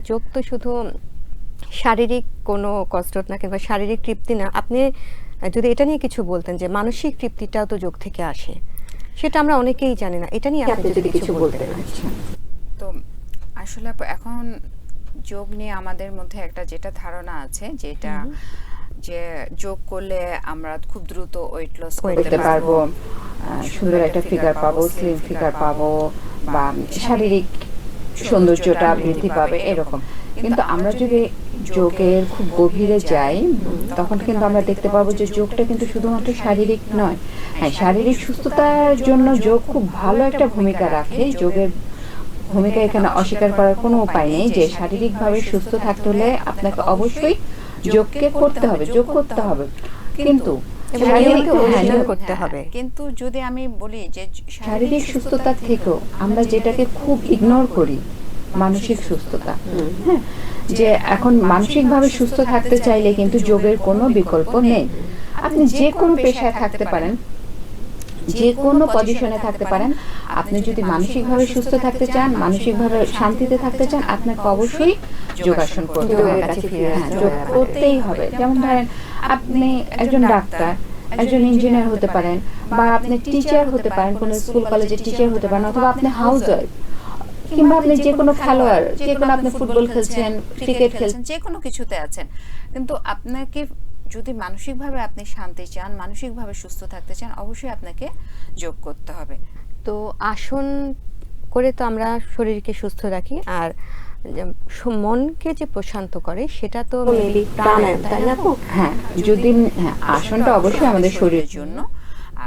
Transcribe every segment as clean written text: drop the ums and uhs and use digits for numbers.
যোগ তো শুধু শারীরিক কোনো কসরত না কিংবা শারীরিক তৃপ্তি না। আপনি যদি এটা নিয়ে কিছু বলতেন যে মানসিক তৃপ্তিটাও তো যোগ থেকে আসে, সেটা আমরা অনেকেই জানি না। এটা নিয়ে আপনি যদি কিছু বলতেন। তো আসলে এখন যোগ নিয়ে আমাদের মধ্যে একটা যেটা ধারণা আছে, যেটা যে যোগ করলে আমরা খুব দ্রুত ওয়েট লস করতে পারবো, সুন্দর একটা ফিগার পাবো, স্লিম ফিগার পাবো, বা শারীরিক সৌন্দর্যটা বৃদ্ধি পাবে এরকম। কিন্তু আমরা যদি যোগের খুব গভীরে যাই, তখন কিন্তু আমরা দেখতে পাবো যে যোগটা কিন্তু শুধুমাত্র শারীরিক নয়। হ্যাঁ, শারীরিক সুস্থতার জন্য যোগ খুব ভালো একটা ভূমিকা রাখে। যোগের ভূমিকা এখানে অস্বীকার করার কোনো উপায় নেই যে শারীরিকভাবে সুস্থ থাকতে হলে আপনাকে অবশ্যই যোগকে করতে হবে, যোগ করতে হবে। কিন্তু করতে হবে। কিন্তু যদি আমি বলি যে শারীরিক সুস্থতা থেকেও আমরা যেটাকে খুব ইগনোর করি, মানসিক সুস্থতা। হ্যাঁ, যে এখন মানসিকভাবে সুস্থ থাকতে চাইলে কিন্তু যোগের কোনো বিকল্প নেই। আপনি যে কোনো পেশায় থাকতে পারেন, যে কোনো পজিশনে থাকতে পারেন, আপনি যদি মানসিকভাবে সুস্থ থাকতে চান, মানসিকভাবে শান্তিতে থাকতে চান, আপনাকে অবশ্যই যোগাসন করতে হবে। হ্যাঁ, যোগ করতেই হবে। যেমন ধরেন আপনি একজন ডাক্তার, একজন ইঞ্জিনিয়ার হতে পারেন, বা আপনি টিচার হতে পারেন, কোনো স্কুল কলেজের টিচার হতে পারেন, অথবা আপনি হাউস ওয়াইফ, কিংবা আপনি যে কোনো খেলোয়াড়, যে কোনো আপনি ফুটবল খেলছেন, ক্রিকেট খেলছেন, যে কোনো কিছুতে আছেন। কিন্তু আপনাকে যদি মানসিকভাবে আপনি শান্তি চান, মানসিকভাবে সুস্থ থাকতে চান, অবশ্যই আপনাকে যোগ করতে হবে। তো আসন করে তো আমরা শরীরকে সুস্থ রাখি, আর মনকে যে প্রশান্ত করে সেটা তো মেবি প্রাণায়াম, তাই না? হ্যাঁ, যদি আসনটা অবশ্যই আমাদের শরীরের জন্য,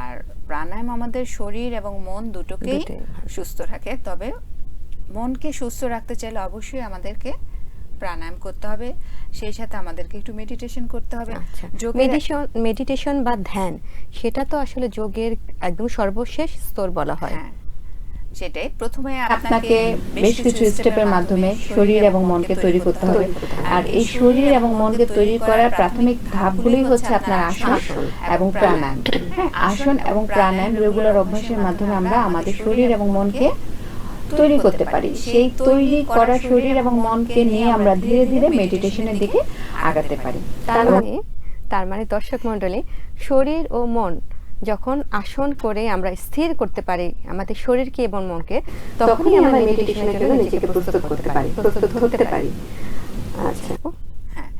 আর প্রাণায়াম আমাদের শরীর এবং মন দুটোকেই সুস্থ রাখে। তবে মনকে সুস্থ রাখতে চাইলে অবশ্যই আমাদেরকে প্রাণায়াম করতে হবে, সেই সাথে আমাদেরকে একটু মেডিটেশন করতে হবে। মেডিটেশন বা ধ্যান, সেটা তো আসলে যোগের একদম সর্বশেষ স্তর বলা হয়। হ্যাঁ, সেটাই। প্রথমে আপনাকে বেশ কিছু স্টেপের মাধ্যমে শরীর এবং মনকে তৈরি করতে হবে। আর এই শরীর এবং মনকে তৈরি করার প্রাথমিক ধাপগুলোই হচ্ছে আপনার আসন এবং প্রাণায়াম। হ্যাঁ, আসন এবং প্রাণায়াম রেগুলার অভ্যাসের মাধ্যমে আমরা আমাদের শরীর এবং মনকে তৈরি করতে পারি। সেই তৈরি করা শরীর এবং মনকে নিয়ে আমরা ধীরে ধীরে মেডিটেশনের দিকে আগাতে পারি। তার মানে দর্শক মণ্ডলী, শরীর ও মন যখন আসন করে আমরা স্থির করতে পারি আমাদের শরীরকে এবং মনকে, তখনই আমরা মেডিটেশনের জন্য নিজেকে প্রস্তুত করতে পারি, প্রস্তুত হতে পারি। আচ্ছা, হ্যাঁ,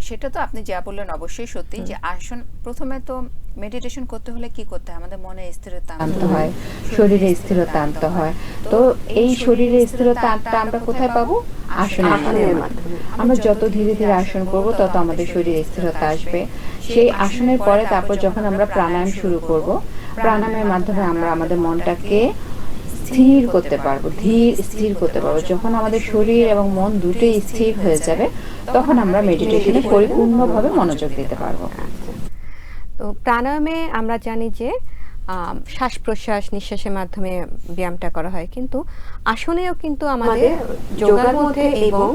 সেটা তো আপনি যা বললেন অবশ্যই সত্যি, যে আসন প্রথমে তো মেডিটেশন করতে হলে কি করতে হয়, আমাদের মনে স্থিরতা আনতে হয়, শরীরে স্থিরতা আনতে হয়। তো এই শরীরে স্থিরতা আনতে আমরা কোথায় পাবো? আসনের মাধ্যমে। আমরা যত ধীরে ধীরে আসন করব, তত আমাদের শরীরে স্থিরতা আসবে। সেই আসনের পরে তারপর যখন আমরা প্রাণায়াম শুরু করব, প্রাণায়ামের মাধ্যমে আমরা আমাদের মনটাকে স্থির করতে পারবো, স্থির করতে পারবো। যখন আমাদের শরীর এবং মন দুটোই স্থির হয়ে যাবে, তখন আমরা মেডিটেশনে পরিপূর্ণভাবে মনোযোগ দিতে পারবো। তো প্রাণায়ামে আমরা জানি যে শ্বাস প্রশ্বাস নিঃশ্বাসের মাধ্যমে ব্যায়ামটা করা হয়, কিন্তু আসনেও কিন্তু আমাদের যোগের মধ্যে এবং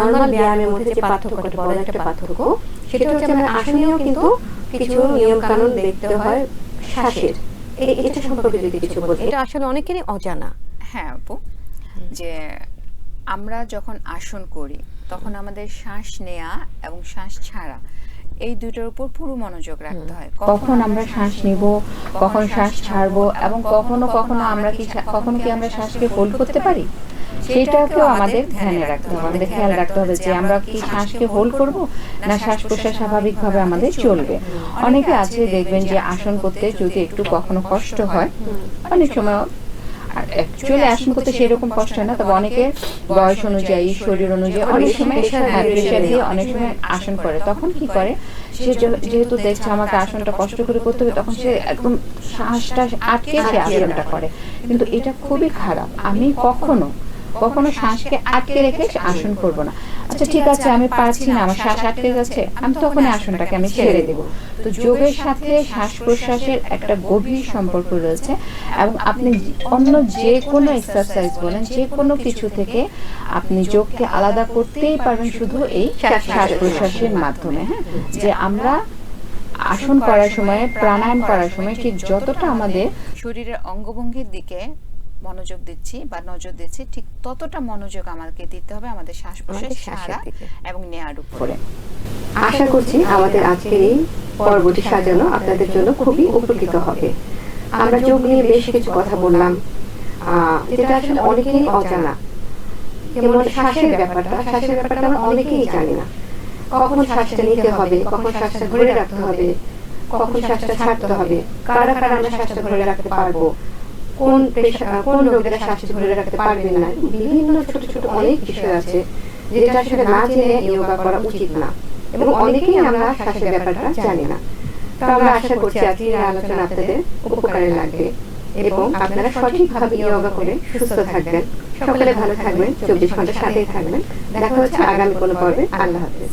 নরমাল ব্যায়ামের মধ্যে যে পার্থক্যটা, বড় একটা পার্থক্য, সেটা হচ্ছে আমরা আসনেও কিন্তু কিছু নিয়ম কানুন দেখতে হয় শ্বাসের। এটা সম্পর্কে যদি কিছু বলতে। এটা আসলে অনেকেরই অজানা। হ্যাঁ আপু, যে আমরা যখন আসন করি তখন আমাদের শ্বাস নেয়া এবং শ্বাস ছাড়া এই দুটোর উপর পুরো মনোযোগ রাখতে হয়। কখন আমরা শ্বাস নিব, কখন শ্বাস ছাড়বো, এবং কখনো কখনো আমরা কি আমরা শ্বাসকে হোল্ড করতে পারি, সেটাকেও আমাদের ধ্যানে রাখতে হবে। আমাদের খেয়াল রাখতে হবে যে আমরা কি শ্বাসকে হোল্ড করব, না শ্বাস প্রশ্বাস স্বাভাবিকভাবে আমাদের চলবে। অনেকে আছে দেখবেন যে আসন করতে যদি একটু কখনো কষ্ট হয়, অনেক সময় অ্যাকচুয়ালি আসন করতে সেরকম কষ্ট হয় না, তবে অনেকে বয়স অনুযায়ী, শরীর অনুযায়ী অনেক সময় প্রেশার দিয়ে অনেক সময় আসন করে। তখন কি করে, সে যেহেতু দেখছে আমাকে আসনটা কষ্ট করে করতে হবে, তখন সে একদম শ্বাসটা আটকে সে আসনটা করে। কিন্তু এটা খুবই খারাপ। আমি কখনো শ্বাসকে আটকে রেখে আসন করব না। আচ্ছা ঠিক আছে, আমি পারছি না, আমার শ্বাস আটকে যাচ্ছে, আমি তখন আসনটাকে আমি ছেড়ে দেব। তো যোগের সাথে শ্বাস প্রশ্বাসের একটা গভীর সম্পর্ক রয়েছে, এবং আপনি অন্য যে কোনো এক্সারসাইজ বলেন, যে কোনো কিছু থেকে আপনি যোগকে আলাদা করতেই পারবেন শুধু এই শ্বাস প্রশ্বাসের মাধ্যমে। হ্যাঁ, যে আমরা আসন করার সময়, প্রাণায়াম করার সময় ঠিক যতটা আমাদের শরীরের অঙ্গভঙ্গির দিকে মনোযোগ দিচ্ছি বা নজর দিচ্ছি, ঠিক ততটা মনোযোগ আমাকে দিতে হবে আমাদের শ্বাস প্রশ্বাস আমাদের শ্বাসের ছাড়া দিকে। এবং নেয়ার উপরে। আশা করছি আমাদের আজকের এই পর্বটি সাজানো আপনাদের জন্য খুবই উপকৃত হবে। আমরা যোগ নিয়ে বেশ কিছু কথা বললাম, যেটা আসলে অনেকেই অজানা। যেমন শ্বাসের ব্যাপারটা আমরা অনেকেই জানি না। কখন শ্বাসটা নিতে হবে, কখন শ্বাসটা ধরে রাখতে হবে, কখন শ্বাসটা ছাড়তে হবে, কারা কারা আমরা শ্বাসটা ধরে রাখতে পারবো, কোন রোগীরা শ্বাসটা ধরে রাখতে পারবেন না, বিভিন্ন ছোট ছোট অনেক বিষয় আছে যেটা আসলে না জেনে যোগা করা উচিত না, এবং অনেকেই আমরা শ্বাসের ব্যাপারটা জানি না। তো আমরা আশা করছি আজকের আলোচনা আপনাদের উপকারে লাগবে এবং আপনারা সঠিকভাবে যোগা করে সুস্থ থাকবেন। সকলে ভালো থাকবেন, 24 ঘন্টার সাথেই থাকবেন। দেখা হচ্ছে আগামী কোনো পর্বে। আল্লাহ হাফেজ।